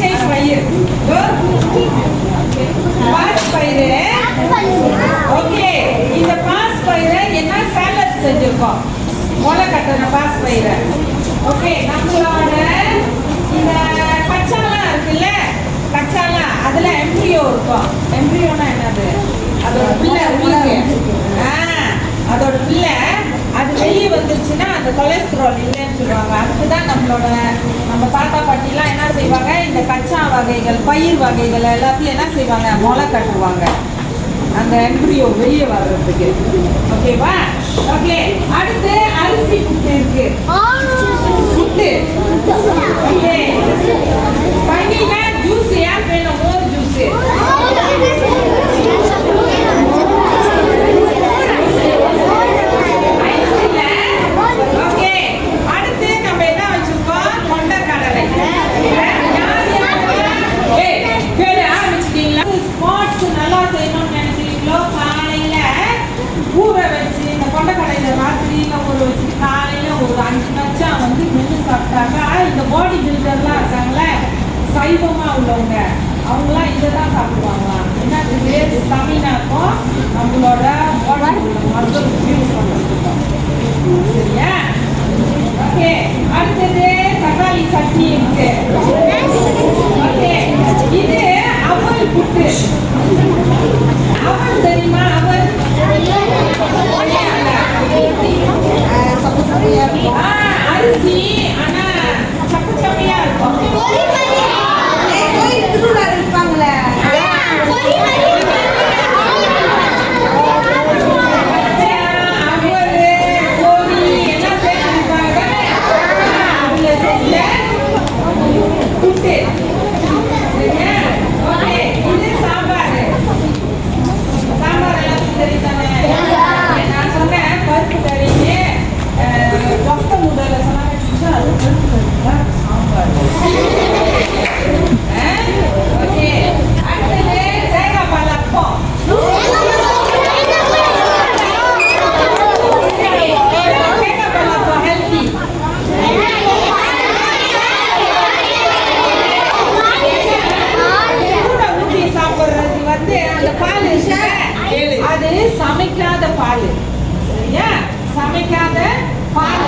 பச்சை பயிர் பாஸ் பயிறு. ஓகே, இந்த பாஸ் பயிரை என்ன சாலட் செஞ்சிருக்கோம், முளை கட்டின பாஸ் பயிரை. ஓகே, நம்மளோட இந்த கச்சாலாம் இருக்குல்ல, கச்சாலாம் அதுல எம்ப்ரியோ இருக்கும். எம்ப்ரியோனா என்னது, அதோட பிள்ளை உள்ளே, அதோட பிள்ளை அது வெளியே வந்துருச்சுன்னா அந்த கொலஸ்ட்ரால் இல்லைன்னு சொல்லுவாங்க. அதுக்குதான் நம்ம தாத்தா பாட்டிலாம் என்ன செய்வாங்க, இந்த கச்சா வகைகள் பயிர் வகைகள் எல்லாத்தையும் என்ன செய்வாங்க, முளை கட்டுவாங்க அந்த எம்ப்ரியோ வெளியே வர்றதுக்கு. ஓகேவா? ஓகே, அடுத்து அரிசி புட்டு இருக்கு. புட்டு ஓகே, பண்ணினா ஜூஸ் யார் வேணும், மோர் ஜூஸ். ஓகே, அடுத்து நம்ம என்ன வச்சிருக்கோம், கொண்டக்கடலை. ஆரம்பிச்சிட்டீங்களா? ஸ்போர்ட்ஸ் நல்லா செய்யணும்னு நினைக்கிறீங்களோ, காலையில ஊற வச்சு இந்த கொண்டக்கடலை ராத்திரியில ஊற வச்சு காலையில ஒரு 5 கச்சம் வந்து மென்று சாப்பிட்டாக்கா இந்த பாடி பில்டர்லாம் இருக்காங்களே, சைவமா உள்ளவங்க அவங்களாம் இதை தான் சாப்பிடுவாங்களாம். என்னது ஸ்டமினா இருக்கும், நம்மளோட பாடி உள்ள மருத்துவ யூஸ் பண்ணிருக்கோம். சரியா? ஓகே, அடுத்தது தக்காளி சட்னி இருக்கு. ஓகே, இது அவல் புட்டு. அவல் தெரியுமா? அவல் அரிசி, ஆனா சப்பு சப்பையா இருக்கும். இருப்பாங்களே சமைக்காத பால். சரியா? சமைக்காத பால்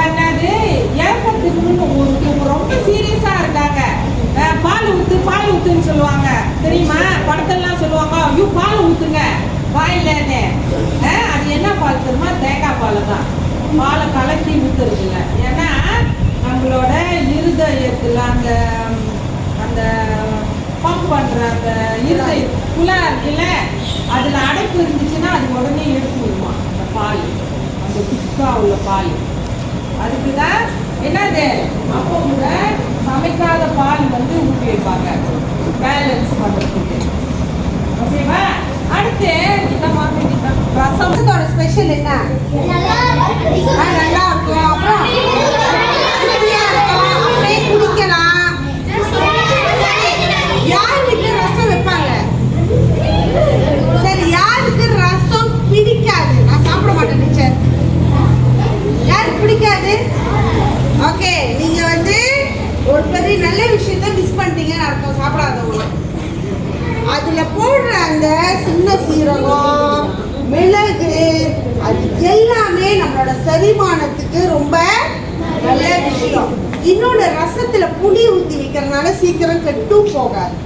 என்னது, இறக்கத்துக்கு ரொம்ப சீரியஸா இருக்காங்க. பால் ஊத்துன்னு சொல்லுவாங்க தெரியுமா? படத்தெல்லாம் சொல்லுவாங்க, ஐயோ பால் ஊத்துங்க வாயிலன்னு. அது என்ன பால் தெரியுமா? தேங்காய் பால் தான். பாலை கலக்கி ஊத்துறது இல்லை. ஏன்னா நம்மளோட இருதயத்துல அந்த அந்த பம்ப் பண்ற அந்த இருதய குழா இருக்குல்ல, அதுல அடைப்பு இருந்துச்சுன்னா அது உடனே எடுத்து விடுமா அந்த பால், அந்த குக்கா உள்ள பால். அதுக்குதான் என்னது, அப்போ கூட சமைக்காத பால் வந்து ஊற்றி வைப்பாங்க பேலன்ஸ் பண்றதுக்கு. ஓகேவா? அடுத்து இந்த மாதிரி ரசத்தோட ஸ்பெஷல் என்ன, நல்லா இருக்கும். அப்புறம் அப்படியே குடிக்கலாம். யார் வீட்டுல ரசம் வைப்பாங்க? சரி, யாருக்கு ரசம் பிடிக்காது? நான் சாப்பிட மாட்டேன் டீச்சர். யாருக்கு பிடிக்காது? ஓகே, நீங்க வந்து ஒரு பெரிய நல்ல விஷயத்த மிஸ் பண்ணிட்டீங்கன்னு அர்த்தம், சாப்பிடாதவங்க. அதுல போடுற அந்த சின்ன சீரகம், மிளகு, அது எல்லாமே நம்மளோட செரிமானத்துக்கு ரொம்ப நல்ல விஷயம். இன்னொன்று, ரசத்துல புளி ஊற்றி வைக்கிறதுனால சீக்கிரம் கெட்டும் போகாது.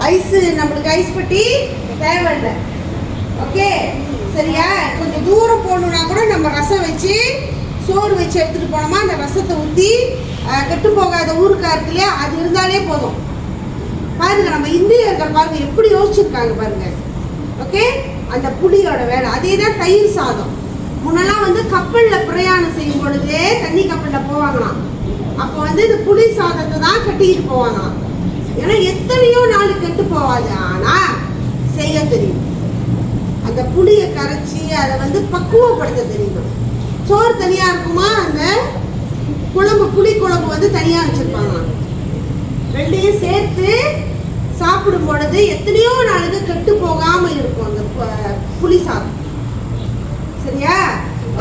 ஐஸ், நம்மளுக்கு ஐஸ் பட்டி தேவையில்லை. ஓகே, சரியா? கொஞ்சம் தூரம் போகணுன்னா கூட நம்ம ரசம் வச்சு சோறு வச்சு எடுத்துட்டு போனோமா, அந்த ரசத்தை ஊற்றி கெட்டு போகாத ஊருக்கா இருக்கு இல்லையா, அது இருந்தாலே போதும். பாருங்க, நம்ம இந்தியர்கள் பாருங்க எப்படி யோசிச்சிருக்காங்க பாருங்க. ஓகே, அந்த புளியோட வேலை. அதே தான் தயிர் சாதம். முன்னெல்லாம் வந்து கப்பலில் பிரயாணம் செய்யும் பொழுது தண்ணி கப்பலில் போவாங்களாம். அப்போ வந்து இந்த புளி சாதத்தை தான் கட்டிக்கிட்டு போவாங்களாம். ஏன்னா எத்தனையோ நாள் கெட்டு போவாது, ஆனால் செய்ய தெரியும். அந்த புளியை கரைச்சி அதை வந்து பக்குவப்படுத்த தெரியும். சோறு தனியாக இருக்குமா, அந்த குழம்பு புளி குழம்பு வந்து தனியாக வச்சுருப்பாங்களாம். ரெண்டையும் சேர்த்து சாப்பிடும் பொழுது எத்தனையோ நாளுக்கு கெட்டு போகாமல் இருக்கும் அந்த புளி சாதம். சரியா?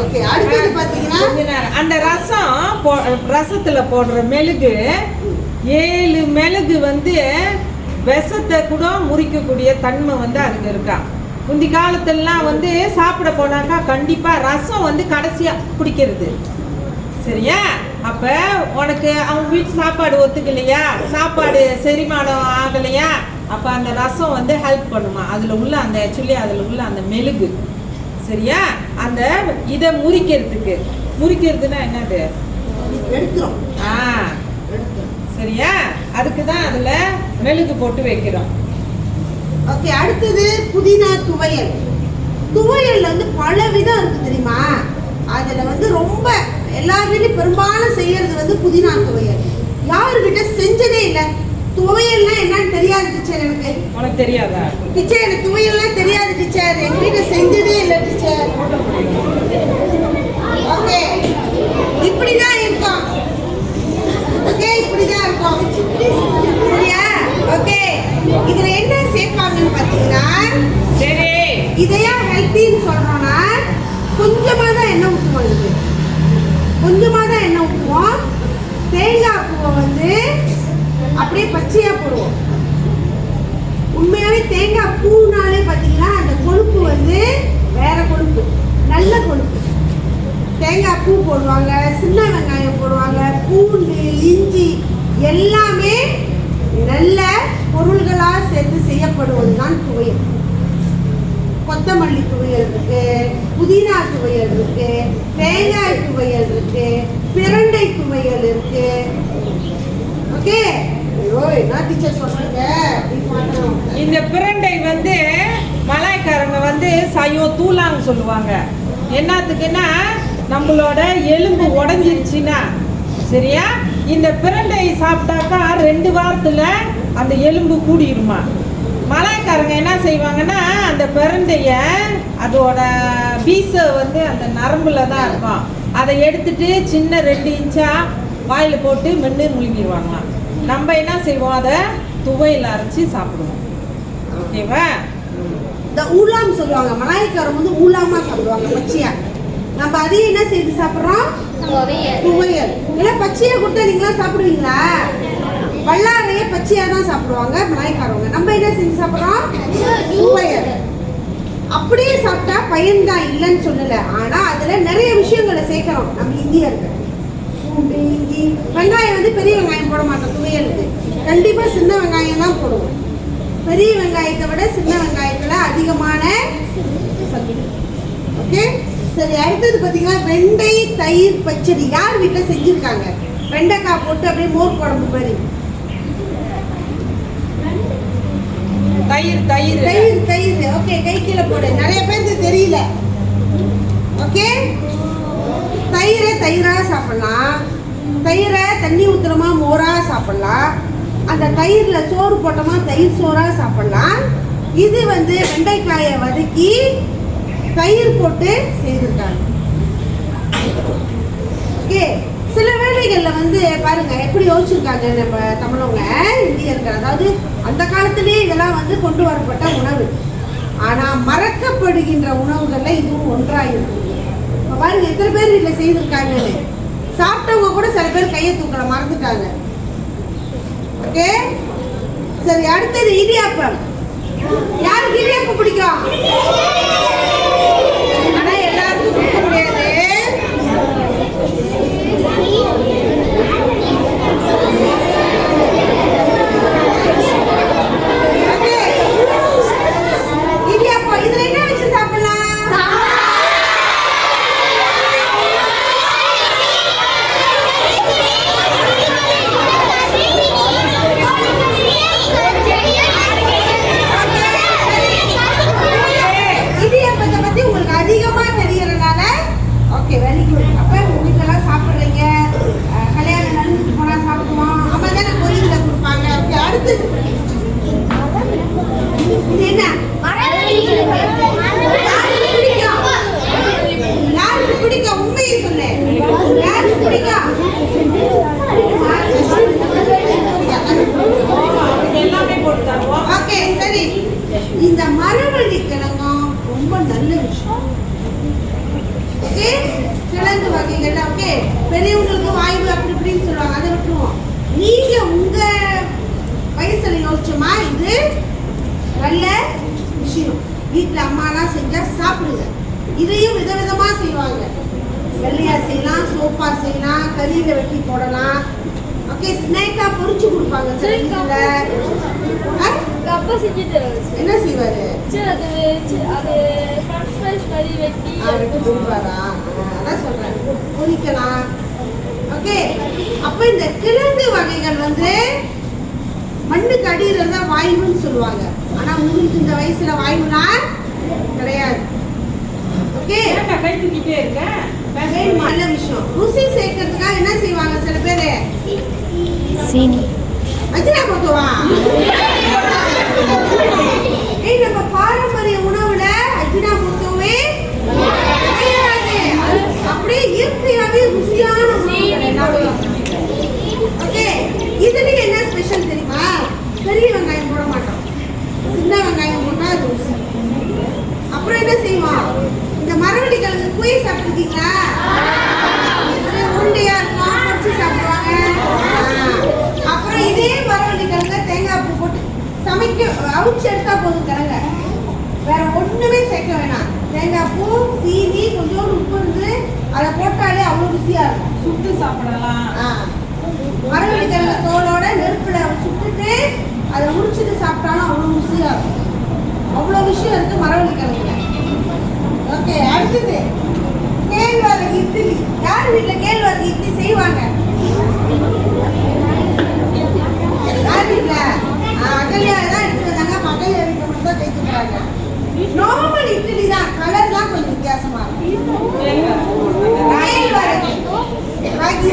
ஓகே, அடுத்து பாத்தீங்கன்னா அந்த ரசத்துல போடுற மெழுகு 7 மெழுகு வந்து விஷத்தை கூட முறிக்கக்கூடிய தன்மை வந்து அதுக்கு இருக்கா. முந்தி காலத்துலலாம் வந்து சாப்பிட போனாக்கா கண்டிப்பா ரசம் வந்து கடைசியா குடிக்கிறது. சரியா? அப்ப உனக்கு அவங்க வீட்டு சாப்பாடு ஒத்துக்கலையா, சாப்பாடு செரிமானம் ஆகலையா, அப்ப அந்த ரசம் வந்து ஹெல்ப் பண்ணுமா. அதுல உள்ள அந்த ஆக்சுவலி அதுல உள்ள அந்த மெழுகு, சரியா, அந்த இதை முறிக்கிறதுனா என்னது எடுத்துரும். சரியா, அதுக்கு தான் அதுல மெழுகு போட்டு வைக்கிறோம். ஓகே, அடுத்தது புதினா துவையல். துவையல்ல வந்து பல விதம் இருக்கு தெரியுமா. அதுல வந்து ரொம்ப எல்லாருமே பெரும்பாலும் செய்யறது வந்து புதினா துவையல். யாருக்கிட்ட செஞ்சதே இல்லை. துவையல்னா என்னன்னு தெரியாது டீச்சர். உனக்கு தெரியாதா டீச்சர்? எனக்கு துவையல்லாம் தெரியாது டீச்சர். எங்க வீட்டுல செஞ்சதே இல்லை டீச்சர். ஓகே, இப்படிதான் இருக்கும். ஓகே, இப்படிதான் இருக்கும். சரியா? ஓகே, இதுல என்ன சேர்ப்பாங்கன்னு பாத்தீங்கன்னா, சரி, இதையா ஹெல்த்தின்னு சொல்றோம்னா கொஞ்சமா தான் எண்ணெய் ஊற்றுவோம். இதுக்கு கொஞ்சமா தான் எண்ணெய் ஊற்றுவோம். தேங்காய் பூவை வந்து அப்படியே பச்சையா போடுவோம். உண்மையாவே தேங்காய் பூனாலே பாத்தீங்கன்னா அந்த கொழுப்பு வந்து வேற கொழுப்பு, நல்ல கொழுப்பு. தேங்காய் பூ போடுவாங்க, சின்ன வெங்காயம் போடுவாங்க, பூண்டு, இஞ்சி எல்லாமே நல்ல பொருள்களா சேர்த்து செய்யப்படுவதுதான் துவையல். கொத்தமல்லி துவையல் இருக்கு, புதினா துவையல் இருக்கு, தேங்காய் துவையல் இருக்கு, பிரண்டை துவையல் இருக்கு. ஓகே, இந்த பிரண்டை வந்து மலாய்க்காரங்க வந்து சயோ தூளாங்க சொல்லுவாங்க. என்னத்துக்குன்னா நம்மளோட எலும்பு உடஞ்சிருச்சுன்னா, சரியா, இந்த பிரண்டை சாப்பிட்டாக்கா 2 வாரத்துல அந்த எலும்பு கூடிருமா. மலாய்க்காரங்க என்ன செய்வாங்கன்னா அந்த பிரண்டைய அதோட பீஸ வந்து அந்த நரம்புல தான் இருக்கும். அதை எடுத்துட்டு சின்ன 2 இன்ச்சா வாயில போட்டு மென்று முழுங்கிடுவாங்களாம். நம்ம என்ன செய்வோம், அதை துவையில் அரைச்சி சாப்பிடுவோம். ஓகேவா? இந்த ஊலாம் சொல்லுவாங்க. மலாய்க்காரங்க வந்து ஊலாமா சாப்பிடுவாங்க பச்சையா. நம்ம அதையும் என்ன செய்து சாப்பிட்றோம், துவையல். இல்லை பச்சையா கொடுத்தா நீங்களா சாப்பிடுவீங்களா? வல்லாரையே பச்சையா தான் சாப்பிடுவாங்க மலாய்க்காரவங்க. நம்ம என்ன செஞ்சு சாப்பிட்றோம், துவையல். அப்படியே சாப்பிட்டா பயன்தான் இல்லைன்னு சொல்லலை. ஆனா அதுல நிறைய விஷயங்களை சேர்க்கிறோம் நம்ம இந்தியர்கள். பூண்டு, இஞ்சி, வெங்காயம் வந்து பெரிய வெங்காயம் போட மாட்டோம் துவையலுக்கு. கண்டிப்பா சின்ன வெங்காயம் தான் போடுவோம். பெரிய வெங்காயத்தை விட சின்ன வெங்காயத்துல அதிகமான சத்து. ஓகே, சரி. அடுத்தது பாத்தீங்கன்னா வெண்டை தயிர் பச்சடி. யார் வீட்டுல செஞ்சிருக்காங்க? வெண்டைக்காய் போட்டு அப்படியே மோர் குழம்பு மாதிரி. தயிர் தயிர் தயிர் தயிர். ஓகே, கை கீழே போடு. நிறைய பேருக்கு தெரியல. ஓகே, தயிரா சாப்பிடலாம். தயிரை தண்ணி ஊத்துறமா மோரா சாப்பிடலாம். அந்த தயிர்ல சோறு போட்டோமா தயிர் சோறா சாப்பிடலாம். இது வந்து வெண்டைக்காயை வதக்கி தயிர் போட்டு செய்திருக்காங்க. ஓகே, சில வேளைகள்ல வந்து பாருங்க எப்படி யோசிச்சிருக்காங்க நம்ம தமிழவங்க, இந்தியர்கள். அதாவது அந்த காலத்திலேயே இதெல்லாம் வந்து கொண்டு வரப்பட்ட உணவு. ஆனா மறக்கப்படுகின்ற உணவுகள்ல இதுவும் ஒன்றாயிருக்கு. பாருங்க எத்தனை பேர் இதுல செய்திருக்காங்கன்னு. சாப்பிட்டவங்க கூட சில பேர் கையை தூக்கல மறந்துட்டாங்க. ஓகே, சரி. அடுத்தது இடியாப்பம். யாருக்கு இடியாப்பம் பிடிக்கும்? ஆனா எல்லாருக்கும் பிடிக்க முடியாது. இடியாப்பம் இதுல என்ன வச்சு சாப்பிடலாம்? இடியாப்பம் நீங்க உங்க வயசுல யோசிச்சோமா இது நல்ல விஷயம். வீட்டுல அம்மாலாம் செஞ்சா சாப்பிடுங்க. இதையும் விதவிதமா செய்வாங்க. வெள்ளையா செய்யலாம், சோப்பா செய்யலாம், கறியில வெட்டி போடலாம். ஓகே, ஸ்னேக்கா பொரிச்சு கொடுப்பாங்க சில வீட்டுல. அப்பா செஞ்சு தருவாரு. என்ன செய்வாரு? அது ஃப்ரெஞ்ச் ஃப்ரைஸ் மாதிரி வெட்டி கொடுப்பாரா? அதான் சொல்றேன், பொரிக்கலாம். ஓகே, அப்ப இந்த கிழங்கு வகைகள் வந்து மண்ணுக்கு அடியில தான் வாயுன்னு சொல்லுவாங்க. ஆனா உங்களுக்கு இந்த வயசுல வாயுனா கிடையாது. ஓகே, கை தூக்கிட்டே இருக்கேன். நல்ல விஷயம். ருசி சேர்க்கறதுக்காக என்ன செய்வாங்க சில பேரு? சீனி அஜினா போட்டுவா. நம்ம பாரம்பரிய உணவுல அஜினா போட்டோவே கிடையாது. அப்படியே இயற்கையாவே ருசியான உணவு. ஓகே, இதுலயும் என்ன ஸ்பெஷல் தெரியுமா? பெரிய வெங்காயம் போட மாட்டோம், சின்ன வெங்காயம் போட்டா அது ருசி. அப்புறம் என்ன செய்வோம்? இந்த மரவள்ளி கிழங்கு குயை சாப்பிட்டுருக்கீங்களா? உருண்டையா இருக்கும், பொரிச்சு சாப்பிடுவாங்க. அப்புறம் இதே மரவள்ளி கிழங்க தேங்காய் பூ போட்டு சமைக்க அவிச்சு எடுத்தா போதும். கிழங்க வேற ஒண்ணுமே சேர்க்க வேணாம். தேங்காய் பூ, சீனி, கொஞ்சோண்டு உப்பு இருந்து அதை போட்டாலே அவ்வளவு ருசியா இருக்கும். சுட்டு சாப்பிடலாம். மரவள்ளி கிழங்கு தோலோட நெருப்புல சுட்டுட்டு அதை முடிச்சுட்டு சாப்பிட்டாலும் அவ்வளவு ருசியா இருக்கும். அவ்வளவு விஷயம் இருக்கு மரவள்ளி கிழங்குல. ஓகே, அடுத்தது கேழ்வரகு இட்லி. யார் வீட்டுல கேழ்வரகு இட்லி செய்வாங்க? யார் வீட்டுல? அகல்யா தான் எடுத்து வந்தாங்க. அகல்யா வீட்டுல மட்டும் தான் தைத்து போறாங்க. நார்மல் இட்லி தான், கலர் தான் கொஞ்சம் வித்தியாசமா இருக்கும். கேழ்வரகு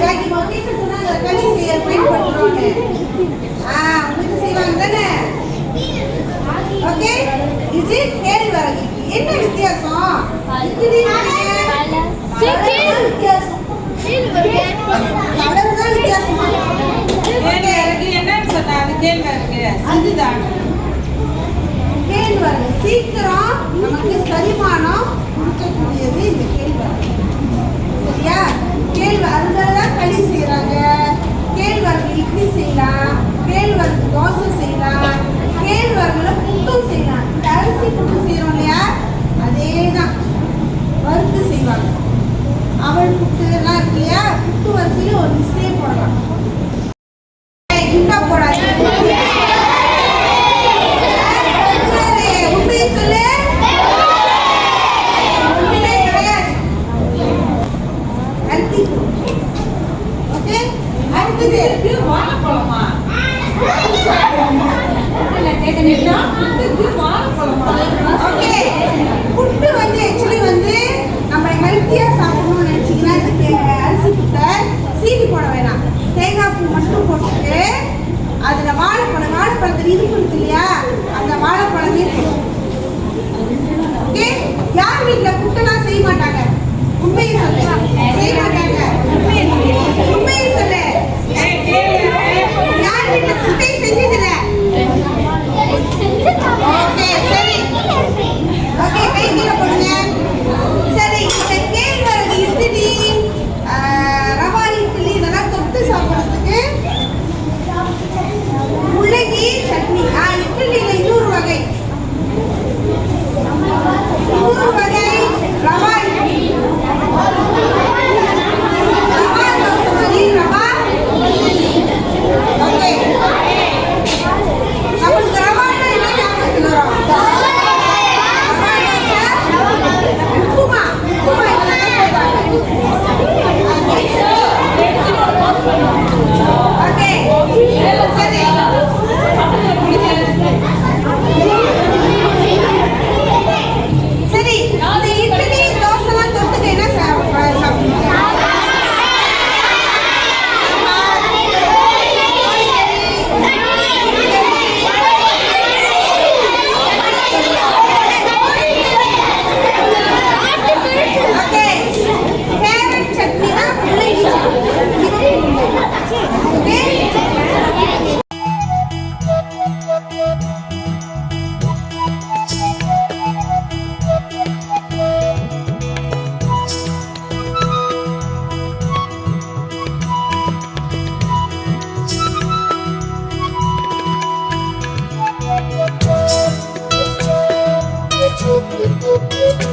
ராகி மொத்தம் சொன்னாங்க களி செய்ய பயன்படுத்துறோம்னு. உங்களுக்கு செய்வாங்க தானே? ஓகே, இது கேழ்வரகு. என்ன வித்தியாசம்? இட்லி வித்தியாசம், கலர் தான் வித்தியாசமா கேழ்வரகு என்னன்னு சொன்னா? அது கேழ்வரகு அதுதான். கேழ்வரகு சீக்கிரம் நமக்கு செரிமானம் கொடுக்கக்கூடியது இந்த கேழ்வரகு. சரியா? அதுதான் களி செய்யறாங்க. கேழ்வரகு இட்லி செய்யலாம், கேழ்வரகு தோசை செய்யலாம், கேழ்வரகுல புட்டும் செய்யலாம். இந்த அரிசி புட்டு செய்யறோம் இல்லையா, அதேதான் வறுத்து செய்வாங்க. அவள் புட்டு எல்லாம் இருக்கு இல்லையா, புட்டு வரிசையில ஒரு மிஸ்டே போடலாம். போடாது. உண்மையை சொல்லு, ஒண்ணுமே கிடையாது. ஓகே, அடுத்தது வாழைப்பழமா? ஓகே, புட்டு வந்து ஆக்சுவலி வந்து நம்ம ஹெல்த்தியா சாப்பிடணும்னு நினைச்சீங்கன்னா இந்த அரிசி புட்டை சீனி போட வேணாம். தேங்காய் பூ மட்டும் போட்டுட்டு அதுல வாழைப்பழத்தில் இனிப்பு இருக்கு இல்லையா, அந்த வாழைப்பழமே போடும். ஓகே, யார் வீட்டுல புட்டெல்லாம் செய்ய மாட்டாங்க? உண்மையை சொல்லு, செய்ய மாட்டாங்க. உண்மையை சொல்லு, யார் வீட்டுல புட்டை செஞ்சதில்ல? ஓகே, சரி. ஓகே, கை கீழே போடுங்க. சரி, இந்த கேழ்வரகு இட்லி, ரவா இட்லி இதெல்லாம் தொட்டு சாப்பிடுறதுக்கு முள்ளங்கி சட்னி. இட்லியில இன்னொரு வகை ரவா இட்லி. Thank you.